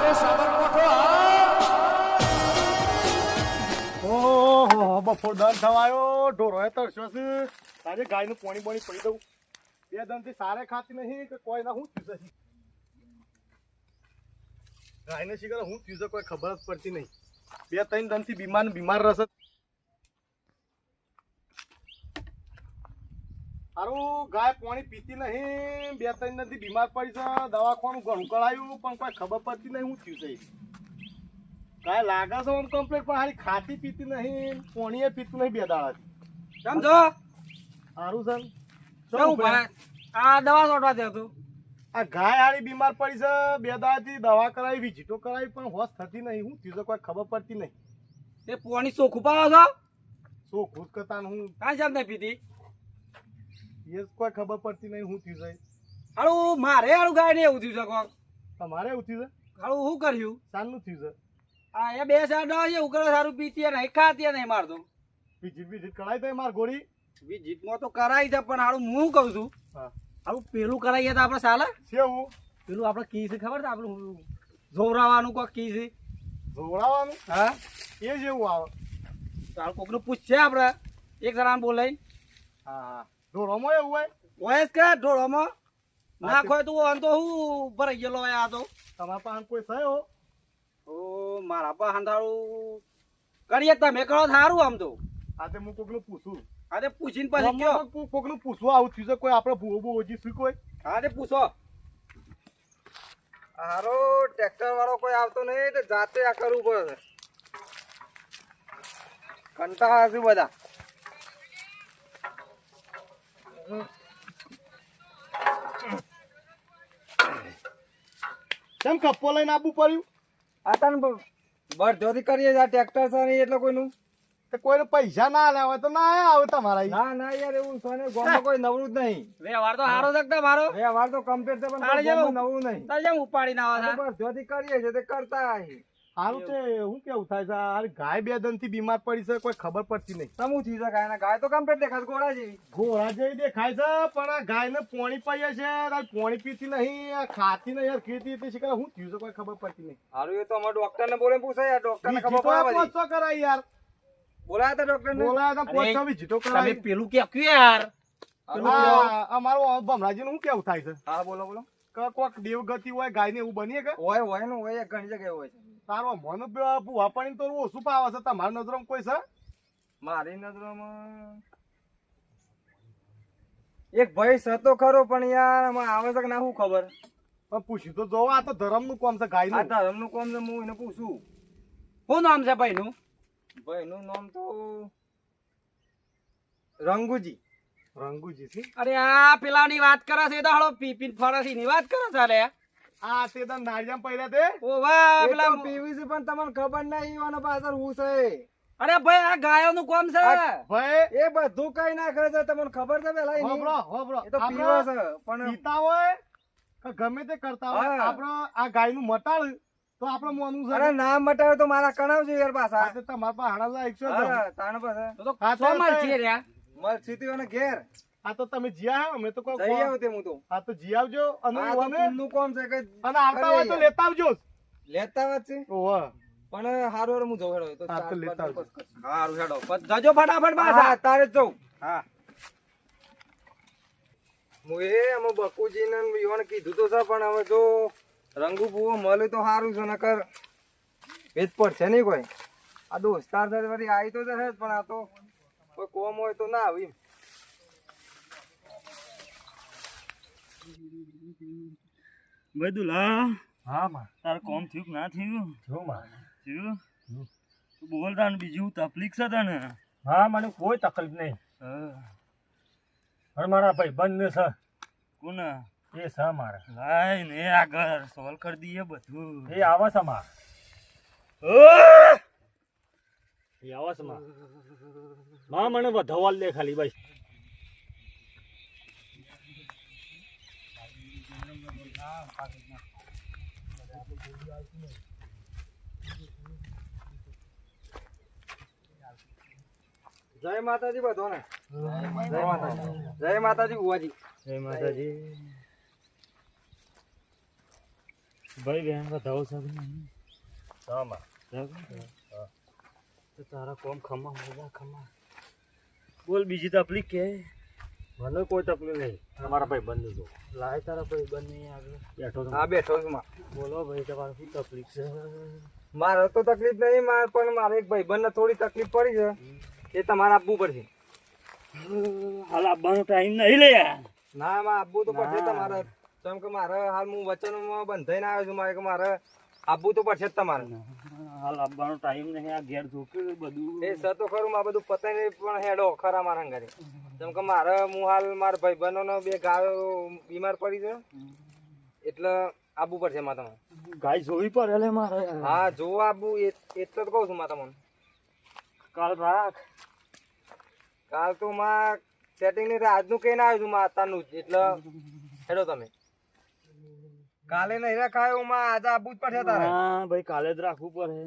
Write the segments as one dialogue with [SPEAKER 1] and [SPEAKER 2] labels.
[SPEAKER 1] અરે સાબરકોઠો
[SPEAKER 2] ઓહો બપોર દન થવાયો ઢોરોએ તરસ્યો છે તારે ગાયનું પાણી બોણી પડી દઉં બે દનથી સારે ખાતી નહીં કે કોઈ ના હું થયું છે ગાયને શીખર હું થયું છે કોઈ ખબર જ પડતી નહીં બે ત્રણ દનથી બીમાર રહેશે સારું ગાય પાણી પીતી નહીં બે ત્રણ દનથી બીમાર પડી છે દવાખાનું ઘણું કરાયું પણ કોઈ ખબર પડતી નહીં હું થયું છે ગાય લાગે છે આમ કમ્પ્લીટ પણ હારી ખાતી પીતી નહીં પાણીએ પીતું નહીં બે દાડાથી
[SPEAKER 3] સમજો
[SPEAKER 2] સારું સર
[SPEAKER 3] શું ભાઈ આ દવા છોટવા દે તું
[SPEAKER 2] આ ગાય હારી બીમાર પડી છે બે દાડાથી દવા કરાવી વિઝિટો કરાવી પણ હોશ થતી નહીં હું થયું છે કોઈ ખબર પડતી નહીં
[SPEAKER 3] તે પોણી ચોખ્ખું પાવો છો
[SPEAKER 2] શું ખુદ કરતા હું
[SPEAKER 3] કાંઈ જામ નહીં પીતી
[SPEAKER 2] એ કોઈ ખબર પડતી નહીં હું થયું છે
[SPEAKER 3] હારું મારે હારું ગાય ને એવું થયું છે કોક
[SPEAKER 2] તમારે એવું થયું છે
[SPEAKER 3] હારું શું કર્યું
[SPEAKER 2] સાનું થયું છે
[SPEAKER 3] આ એ બે ચાર દવા છે એવું કરે સારું પીતી નહીં ખાતી નહીં મારતો
[SPEAKER 2] વિઝિટ કરાવી તો માર ગોળી
[SPEAKER 3] જીતમાં તો કરાવી છે પણ હારું હું કહું છું
[SPEAKER 2] હા
[SPEAKER 3] હારું પેલું કરાવીએ તો આપણે ચાલે
[SPEAKER 2] કેવું
[SPEAKER 3] પેલું આપણે કી છે ખબર છે આપણું જોવરાવાનું કોક કી છે
[SPEAKER 2] જોવડાવવાનું
[SPEAKER 3] હા
[SPEAKER 2] એ જેવું આવે
[SPEAKER 3] ચાલ કોકનું પૂછશે આપણે એક જણાને બોલાવી
[SPEAKER 2] હા હા ઢોરોમાં એવું હોય
[SPEAKER 3] વયસ કે ઢોળોમાં નાખો તું આમ તો હું ભરાઈ ગયેલો હોય આ તો
[SPEAKER 2] તમારા પાસે કોઈ થયો
[SPEAKER 3] ઓ મારા પા હાંધાળું કરીએ તમે કરો સારું આમ તો
[SPEAKER 2] આજે હું કોકનું પૂછું
[SPEAKER 3] આજે પૂછીને પછી કયો
[SPEAKER 2] કોકનું પૂછવું આવું થયું છે કોઈ આપણે ભૂવો ઓજી શું કોઈ
[SPEAKER 3] આજે પૂછો હારો ટ્રેક્ટર વાળો કોઈ આવતો નહીં તો જાતે આ કરવું પડે કંટાળા છે બધા
[SPEAKER 2] કેમ કપ્પો લઈને આપવું પડ્યું
[SPEAKER 3] આ તને બળજોરી કરીએ આ ટ્રેક્ટર છે નહીં એટલે કોઈનું
[SPEAKER 2] તો કોઈને પૈસા ના આલ્યા હોય તો ના આવે તમારા ઈ.
[SPEAKER 3] ના ના યાર એવું સોને ગોમમાં કોઈ નવરું જ નહીં વ્યવહાર તો સારો છે મારો વ્યવહાર તો કમ્પ્લીટ છે પણ ગોમમાં નવરું નહીં તારે જેમ ઉપાડી ના આવે બળજોરી કરીએ છે તે કરતા આવીએ
[SPEAKER 2] હારું છે હું કેવું થાય છે આ ગાય બે દનથી બીમાર પડી છે કોઈ ખબર પડતી નહીં
[SPEAKER 3] સમૂહ થી ગાય ના ગાય તો કમ્પ્લીટ દેખાય ઘોડા જેવી
[SPEAKER 2] ઘોડા જેવી દેખાય છે પણ આ ગાયને પોણી પીએ છે પોણી પીતી નહીં આ ખાતી નહીં યાર ખેતી તે શીખર હું થયું છે કોઈ ખબર પડતી નહીં
[SPEAKER 3] હારું એ તો અમારા ડોક્ટર ને બોલે પૂછે યાર ડોક્ટર ને ખબર પડે બધી
[SPEAKER 2] પોચો કરાય યાર
[SPEAKER 3] બોલાયા તા ડોક્ટર ને
[SPEAKER 2] બોલાયા તો પોચો વિઝિટો
[SPEAKER 3] તમે
[SPEAKER 2] કરાય
[SPEAKER 3] પેલું કે યાર
[SPEAKER 2] અમારો ભમરાજી નું શું કેવું થાય છે
[SPEAKER 3] હા બોલો બોલો
[SPEAKER 2] કે કોક દેવગતિ હોય ગાય ને એવું બનીએ કે
[SPEAKER 3] હોય ને હોય ઘણી જગ્યાએ હોય છે
[SPEAKER 2] તારો મને ભૂવા પાણી તો ઓછું પાવે છે તમારી નજરમાં કોઈ છે
[SPEAKER 3] મારી નજરમાં એક ભાઈ સતો ખરો પણ યાર આમાં આવે છે કે ના શું ખબર
[SPEAKER 2] પણ પૂછ્યું તો જોવો આ તો ધર્મ નું કામ છે ગાય
[SPEAKER 3] આ
[SPEAKER 2] નું
[SPEAKER 3] ધર્મનું કામ છે હું એને પૂછું શું નામ છે ભાઈનું ભાઈનું નામ તો રંગુજી
[SPEAKER 2] રંગુજી છે
[SPEAKER 3] અરે આ પેલાની વાત કરે છે દાડો પીપીન ફરસી ની વાત કરે છે લે
[SPEAKER 2] આ તે તને નારિયામ પડ્યા તે
[SPEAKER 3] ઓ વાહ પેલા પીવીસી પણ તમને ખબર નહીં ઈવાનો પાછળ હું છે અરે ભાઈ આ ગાયોનું કામ છે
[SPEAKER 2] ભાઈ
[SPEAKER 3] એ બધું કઈ નાખે છે તમને ખબર છે પેલા
[SPEAKER 2] હોબળો હોબળો
[SPEAKER 3] એ તો પીવે છે પણ
[SPEAKER 2] પીતા હોય કે ગમે તે કરતા હોય
[SPEAKER 3] હા.
[SPEAKER 2] આપણે આ ગાય નું મટાડ તો આપણે મોનું છે
[SPEAKER 3] અરે નામ મટાવે તો મારા કણાવજો યાર પાછા
[SPEAKER 2] આ તે તમારા પાસે હાડા 100
[SPEAKER 3] હા તાણ પાસે તો
[SPEAKER 2] હા,
[SPEAKER 3] સો
[SPEAKER 2] તો
[SPEAKER 3] માલ
[SPEAKER 2] તે-
[SPEAKER 3] છે રે મલ સીતીઓને ઘેર
[SPEAKER 2] આ તો તમે જીયા હે અમે તો કોઈ
[SPEAKER 3] જઈ આવ તે હું તો
[SPEAKER 2] આ તો જી આવજો અને
[SPEAKER 3] આ તો
[SPEAKER 2] અને
[SPEAKER 3] પુણ્યનું કામ છે કે
[SPEAKER 2] આવતા હોય તો લેતા આવજો
[SPEAKER 3] લેતા વાત છે
[SPEAKER 2] ઓહો
[SPEAKER 3] પણ હારું હું જઉં હેડો તો
[SPEAKER 2] હા, તો લેતા આવજો.
[SPEAKER 3] હારું હેડો જજો ફટાફટ પાછા તારે જ જઉં હા મુએ અમે બકુજી ને વિવાન કીધું તો છે પણ હવે જો રંગુ ભૂવો મળે તો સારું છે નકર વેચ પડશે નહીં કોઈ આ દોસ્તાર સાથે વળી આવી તો જશે જ પણ આ તો કોઈ કોમ હોય તો ના આવી
[SPEAKER 4] બદુલા
[SPEAKER 2] હા માં
[SPEAKER 4] તાર કોમ થયું કે ના થયું
[SPEAKER 2] જો માં
[SPEAKER 4] થયું તું બોલ તાને બીજું તકલીફ છે તને
[SPEAKER 2] હા મને કોઈ તકલીફ નહીં પણ મારા ભાઈ બંધ છે
[SPEAKER 4] કોના
[SPEAKER 2] એ છે મારા
[SPEAKER 4] લાય ને આગળ સોલ્વ કરી દઈએ બધું
[SPEAKER 2] એ આવે છે માં એ આવે છે માં મને વધાવલ દે ખાલી બસ
[SPEAKER 3] જય માતાજી બધો ને જય માતાજી બુવાજી
[SPEAKER 2] જય માતાજી
[SPEAKER 4] ભાઈ બહેન બતાવો સાહેબ
[SPEAKER 2] આમાં
[SPEAKER 4] તો તારા કોમ ખમા મજા ખમા બોલ બીજી તકલીફ કે
[SPEAKER 2] મને કોઈ તકલીફ નહીં તમારા ભાઈ બંધ જો
[SPEAKER 4] લાય તારા ભાઈ બંને આગળ બેઠો તો
[SPEAKER 3] હા બેઠો છું માં.
[SPEAKER 4] બોલો ભાઈ તમારે શું તકલીફ છે
[SPEAKER 3] મારે તો તકલીફ નહીં મારે, પણ મારે એક ભાઈબંધને થોડી તકલીફ પડી છે, એ તમારે આપવું પડશે.
[SPEAKER 4] હાલ આવવાનો ટાઈમ નહીં લે યાર
[SPEAKER 3] ના માં આપવું તો પડશે
[SPEAKER 4] ના.
[SPEAKER 3] તમારે, કેમ કે મારે હાલ હું વચનમાં બંધાઈને આવ્યો છું, મારે કે મારે આપવું તો પડશે જ તમારે.
[SPEAKER 4] હાલ આવવાનો ટાઈમ નહીં આ ઘેર જોકે બધું
[SPEAKER 3] એ સર તો ખરું, માં બધું પતાઈને પણ હેડો ખરા મારા ઘરે, કેમ કે મારે હું હાલ મારા ભાઈબંધોનો 2 ગાયો બીમાર પડી છે, એટલે આપવું પડશે માં તમને.
[SPEAKER 4] ગાય જોવી પડે લે મારે
[SPEAKER 3] હા જોવા આપવું એટલે જ કહું છું માં તમને.
[SPEAKER 4] કાલ રાખ
[SPEAKER 3] કાલ તો માં સેટિંગ નહીં થાય, આજનું કહીને આવ્યો છું માં અત્યારનું જ, એટલે હેડો તમે. કાલે નહીં રખાયો માં, આજે આપવું જ પડશે તારે.
[SPEAKER 4] હા ભાઈ કાલે જ રાખવું પડે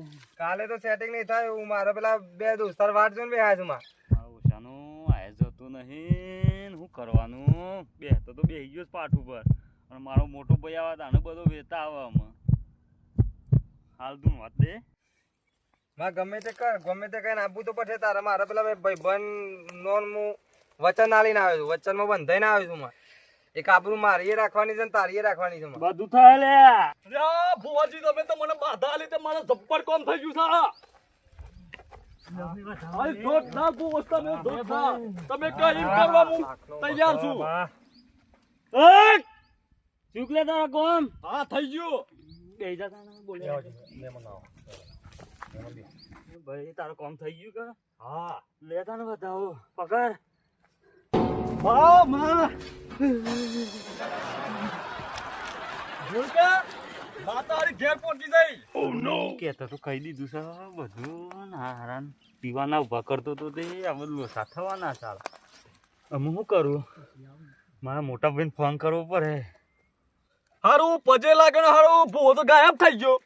[SPEAKER 3] કાલે તો સેટિંગ નહીં થાય, હું મારે પેલા 2 દોસ્તાર વાટ જોઈને બેહ્યા છું માં.
[SPEAKER 4] ઓછાનું આય જતું નહીં શું કરવાનું બેસતો તો બેસી ગયો પાઠ ઉપર અને મારો મોટો ભાઈ આવે તાને બધો વેતા આવે આમાં હાલ તું વાત દે
[SPEAKER 3] માં ગમે તે કર, ગમે તે કહીને આપવું તો પડશે તારે. મારે પેલા ભાઈબંધ નો હું વચન આલીને આવ્યો છું, વચનમાં બંધાઈને આવ્યો છું માં. એક આબરૂ મારી રાખવાની છે ને તારી રાખવાની છે માં.
[SPEAKER 4] બધું થાય લે
[SPEAKER 2] ભુવાજી તમે તો મને બાધા આલી તે મારે જબ્બર કોમ થઈ ગયું છે અરે જોરદાર ભુવા તમે જોરદાર તમે કઈ એમ કરવા હું તૈયાર છું
[SPEAKER 4] ચૂકલે તારા કોમ
[SPEAKER 2] હા થઈ ગયું
[SPEAKER 4] બેહી જા તાને બોલે ભાઈ તારું કોમ થઈ ગયું કે
[SPEAKER 2] હા
[SPEAKER 4] લે તાને બતાવો પકડ
[SPEAKER 2] હા માં જોરકા માતારી ઘેર પહોંચી જઈ
[SPEAKER 4] કેતો તો કહી દીધું છે બધું હારાન પીવાના ઉભા કરતો તો તે આ બધું લોસા થવાના ચાલ અમે શું કરું મારા મોટા ભાઈને ફોન કરવો પડે
[SPEAKER 2] હારું પજે લાગે ને હારું ભૂવો તો ગાયબ થઈ ગયો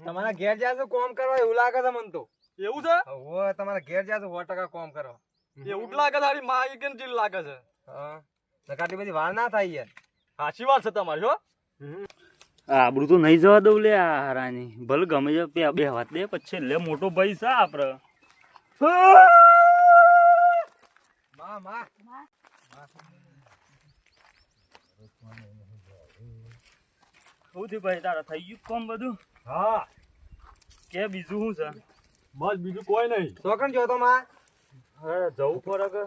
[SPEAKER 3] તમારા ઘેર જ્યાં છો કોમ કરવા એવું લાગે છે મને તો.
[SPEAKER 2] એવું છે
[SPEAKER 3] હવે તમારા ઘેર જ્યાં છો 100% કોમ કરવા.
[SPEAKER 2] એવું જ લાગે તારી માં એક જીલ લાગે છે
[SPEAKER 3] હા નકાટી બધી વાર ના થાય યાર.
[SPEAKER 2] સાચી વાત છે તમારી હો
[SPEAKER 4] આબરું તો નહીં જવા દઉં લે આ હારાની ભલે ગમે છે બે વાત દે પછી લે મોટો ભાઈ છે આપડે
[SPEAKER 3] માં માં
[SPEAKER 4] શું થયું ભાઈ તારા થઈ ગયું કોમ બધું
[SPEAKER 2] હા
[SPEAKER 4] કે બીજું શું છે
[SPEAKER 2] બસ બીજું કોઈ નહીં
[SPEAKER 3] ચોકન જો તો માં.
[SPEAKER 4] હવે જવું પડે કે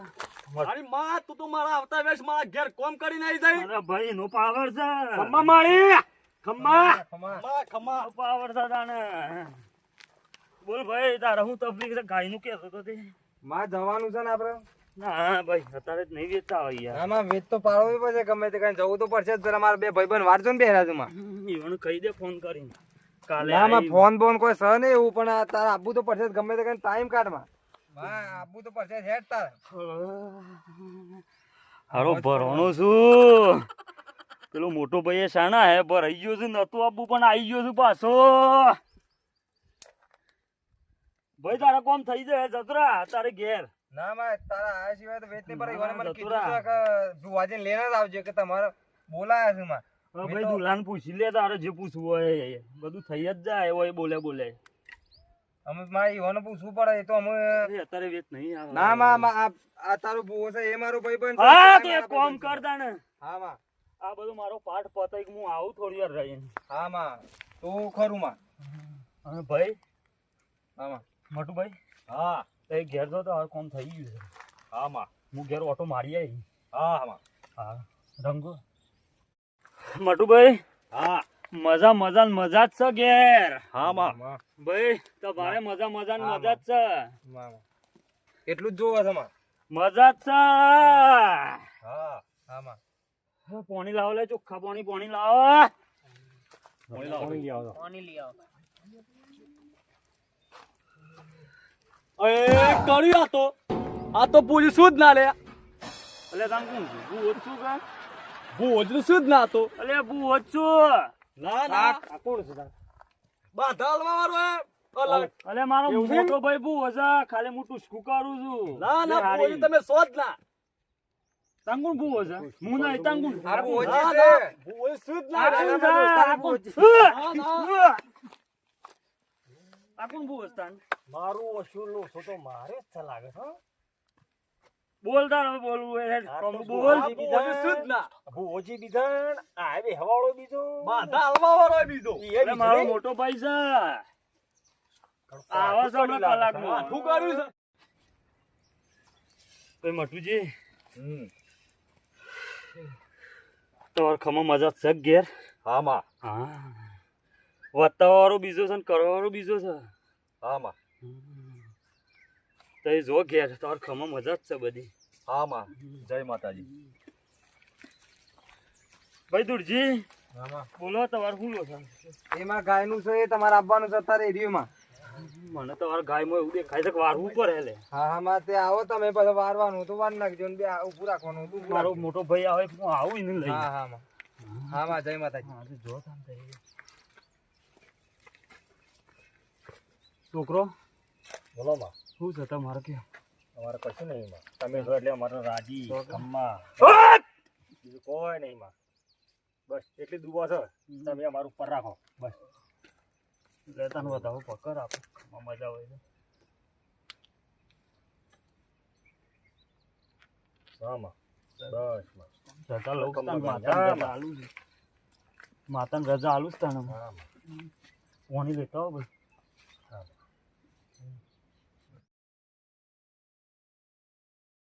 [SPEAKER 2] અરે માં તું તો મારા આવતા વેશ મારા ઘેર કોમ કરીને આવી જાય
[SPEAKER 4] અરે ભાઈ નો પાવર છે
[SPEAKER 2] ખમ્મા માળી ખમ્મા
[SPEAKER 3] ખમા.
[SPEAKER 2] માં ખમ્મા
[SPEAKER 4] પાવર છે તાને બોલ ભાઈ તારા હું તકલીફ છે ગાય નું કેતો તો તે
[SPEAKER 3] માં જવાનું છે ને આપડે.
[SPEAKER 4] ના ભાઈ અત્યારે જ નહીં વેચતા હોય યાર
[SPEAKER 3] આમાં વેચ તો પાડવો પડશે, ગમે તે કઈ જવું તો પડશે જ. પેલા મારા 2 ભાઈબંધ વાટ જોઈને બેહ્યા છે માં.
[SPEAKER 4] ઈવન કહી દે ફોન કરીને કાલે
[SPEAKER 3] ના માં
[SPEAKER 4] આઈ.
[SPEAKER 3] ફોન બોન કોઈ સહ નહીં એવું, પણ આ તારે આપવું તો પડશે જ, ગમે તે કઈ ટાઈમ કાઢમાં. માં આપવું તો પડશે જ હેડ તારે.
[SPEAKER 4] હારો ભરવાનો છું પેલો મોટો ભાઈ શાના હે ભરાઈ ગયો છું નતું આપવું પણ આવી ગયો છું પાછો ભાઈ તારા કોમ થઈ જાય જતરા તારે ઘેર
[SPEAKER 3] ના માં તારા આયા સિવાય તો વેચ નહીં પડે. ઈવોને મને
[SPEAKER 4] ના,
[SPEAKER 3] કીધું
[SPEAKER 4] જતુરા.
[SPEAKER 3] છે કે ભુવાજીને લઈને જ આવજો, કે તમારે બોલાયા છે માં.
[SPEAKER 4] હવે ભાઈ દુલ્હાન પૂછી લે તારે જે પૂછવું હોય બધું થઈ જ જાય હોય બોલે બોલે
[SPEAKER 3] અમે માં ઈવોને પૂછવું પડે, એ તો અમે.
[SPEAKER 4] અત્યારે વેચ નહીં આવે
[SPEAKER 3] ના માં આ તારો ભુવો છે એ મારો ભાઈબંધ છે.
[SPEAKER 4] હા
[SPEAKER 3] એ
[SPEAKER 4] તો
[SPEAKER 3] મારા
[SPEAKER 4] એક કોમ
[SPEAKER 3] ભાઈબંધ છે.
[SPEAKER 4] કરતા ને
[SPEAKER 3] હા માં.
[SPEAKER 4] આ બધું મારો પાઠ પતાઈ કે હું આવું થોડી વાર રહીને
[SPEAKER 3] હા માં તો ખરું માં.
[SPEAKER 4] અને ભાઈ
[SPEAKER 3] હા માં.
[SPEAKER 4] મોટું ભાઈ
[SPEAKER 2] હા
[SPEAKER 4] તો એ ઘેર જો તો આ કોમ થઈ ગયું છે
[SPEAKER 2] હા માં
[SPEAKER 4] હું ઘેર ઓટો મારી આવી
[SPEAKER 2] હા માં
[SPEAKER 4] હા રંગો મોટુભાઈ
[SPEAKER 2] હા
[SPEAKER 4] મજા મજા ને મજા જ છે ઘેર
[SPEAKER 2] હા માં
[SPEAKER 3] માં
[SPEAKER 4] ભાઈ તમારે મજા મજા ને
[SPEAKER 3] હા,
[SPEAKER 4] મજા જ છે
[SPEAKER 3] માં એટલું જ જોવે છે માં.
[SPEAKER 4] મજા જ છે
[SPEAKER 2] હા
[SPEAKER 3] હા માં.
[SPEAKER 4] પાણી લાવો લે ચોખ્ખા પાણી લાવો
[SPEAKER 2] એ કર્યું આ તો પૂરી શુદ્ધ ના લે
[SPEAKER 4] એટલે તાન કોણ છું બુ ઓછું કે
[SPEAKER 2] ભોજનું શુદ્ધ ના તો
[SPEAKER 4] એટલે બુ ઓછું
[SPEAKER 2] ના ના
[SPEAKER 4] આ કોણ છે તાર
[SPEAKER 2] બાધા હલવા વાળો હે
[SPEAKER 4] એટલે મારો
[SPEAKER 2] એવું છે?
[SPEAKER 4] મોટો ભાઈ બુ હશે ખાલી હું ટુસકું કરું છું
[SPEAKER 2] ના ના
[SPEAKER 4] લે હારી.
[SPEAKER 2] ભોજ તમે શોધ ના
[SPEAKER 4] તાંગુણ ભૂવો છે હું નહીં તાંગુણ
[SPEAKER 3] આ ભુવોજી
[SPEAKER 2] ના,
[SPEAKER 3] છે.
[SPEAKER 2] ના, ભૂવો શુદ્ધ ના
[SPEAKER 3] ના,
[SPEAKER 2] રહે.
[SPEAKER 3] ના, ના, ભુવોજી.
[SPEAKER 4] આકુણ ભૂવો છે તાન
[SPEAKER 2] મારું વસૂલ લો છો તો મારે જ છે લાગે છે, હો.
[SPEAKER 4] બોલતા હવે બોલવું એ
[SPEAKER 2] આ તો
[SPEAKER 4] બોલ
[SPEAKER 2] ભુવોજી બીજા, ભુવોજી બીજા, આ બે હવાળો બીજો, બાધા હલવા વાળો બીજો. ઈ એ
[SPEAKER 4] અરે મારો
[SPEAKER 2] બીજો
[SPEAKER 4] મોટો ભાઈ છે
[SPEAKER 2] નહીં.
[SPEAKER 4] આવા છે હમણાં કલાકમાં.
[SPEAKER 2] આઠું કર્યું છે.
[SPEAKER 4] તો મટુજી તમારે ખમા મજા છે ઘેર
[SPEAKER 2] હા માં,
[SPEAKER 4] હા વાતાવાળો બીજો છે ને કરવાવાળો બીજો છે
[SPEAKER 2] હા માં,
[SPEAKER 4] તો એ જો ઘેર તમારે ખમા મજા જ છે બધી
[SPEAKER 2] હા માં. જય માતાજી.
[SPEAKER 4] ભાઈ દુરજી
[SPEAKER 3] આમાં.
[SPEAKER 4] બોલો તમારે શું લો છે
[SPEAKER 3] એમાં ગાયનું છે એ તમારે આપવાનું છે અત્યારે એરિયામાં.
[SPEAKER 4] મને તમારા ગાયમાં એવું દેખાય છે કે વારવું પડે લે
[SPEAKER 3] હા હા માં તે આવો તમે પછી વારવાનું તો વાર નાખજો ને બે ઊભું રાખવાનું તો ઊભું
[SPEAKER 4] મારો
[SPEAKER 3] રાખજો.
[SPEAKER 4] મોટો ભાઈ આવે હું આવું એને લઈ
[SPEAKER 3] હા હા માં. હા માં જય માતાજી.
[SPEAKER 4] હા, તો જો તાન થઈ. છોકરો
[SPEAKER 2] બોલો માં.
[SPEAKER 4] શું છે તમારે કે
[SPEAKER 2] અમારે કશું નહીં માં. તમે જો એટલે અમારે રાજી ખમ્મા બીજું કોઈ નહીં માં. બસ એટલી દુઆ છે, તમે અમારું ઉપર રાખો બસ.
[SPEAKER 4] લેતા વધાવો પકડ આપો ખમા મજા આવે છે
[SPEAKER 2] હા માં. બસ માં.
[SPEAKER 4] જતા લઉં
[SPEAKER 2] ખમા
[SPEAKER 4] માતા
[SPEAKER 2] માં.
[SPEAKER 4] આલુ છે માતાને રજા આલુ જ તાને
[SPEAKER 2] હા માં.
[SPEAKER 4] પાણી લેતા હો ભાઈ